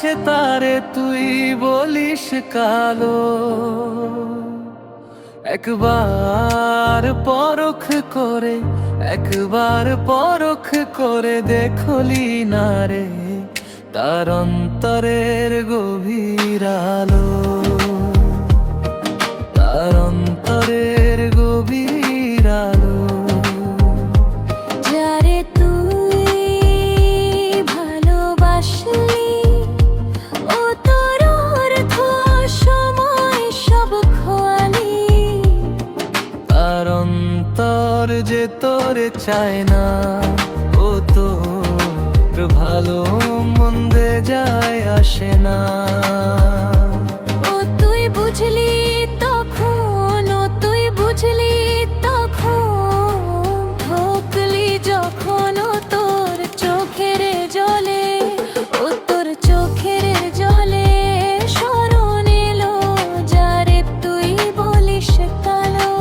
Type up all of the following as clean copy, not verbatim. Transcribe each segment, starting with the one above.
আছে তারে তুই বলিস কালো। একবার পরখ করে, একবার পরখ করে দেখলি না রে তার অন্তরের গভীর আলো, তার অন্তরের গভীর আলো। যারে তুই ভালোবাসলি ও তোর অর্থ সময় সব খোয়ালি। তার অন্তর যে তোরে চায় না, ও তোর ভালো মন্দে যায় আসে না। ও তুই বুঝলি তখন, ও তুই বুঝলি তখন, ঠকলি যখন ও তোর চোখের জলে, ও তোর চোখের জলে স্মরণ এলো যারে তুই বলিস কালো।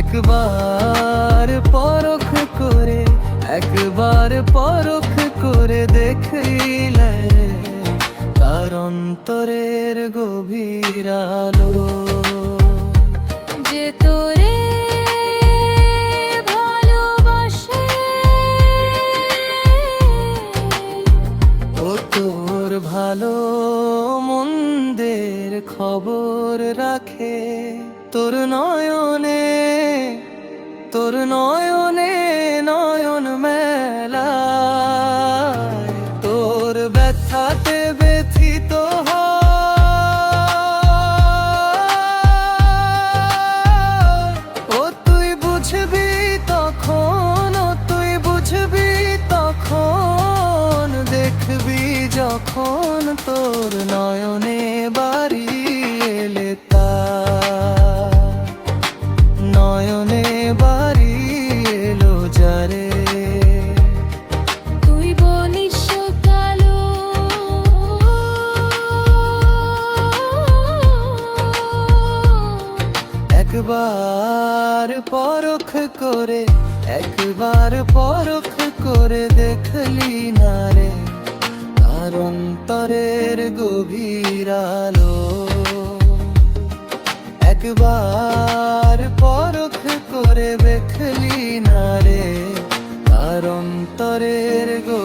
একবার পরখ করে, একবার পরখ করে দেখলে তার অন্তরের গভীর আলো। যে তোরে ভালোবাসে ও তোর ভালো মন্দের খবর রাখে, তোর নয়নে, তোর নয়নে নয়ন মেলায়, তোর ব্যথাতে ব্যথিত হয়। ও তুই বুঝবি তখন, ও তুই বুঝবি তখন, দেখবি যখন তোর নয়নে বাড়ি এলে তার, নয়নে বাড়ি এলো যারে তুই বলিস কালো। একবার পরখ করে, একবার পরখ করে দেখলি না রে তার অন্তরের গভীর আলো। একবার পরখ করে দেখলি না রে তার অন্তরের গভীর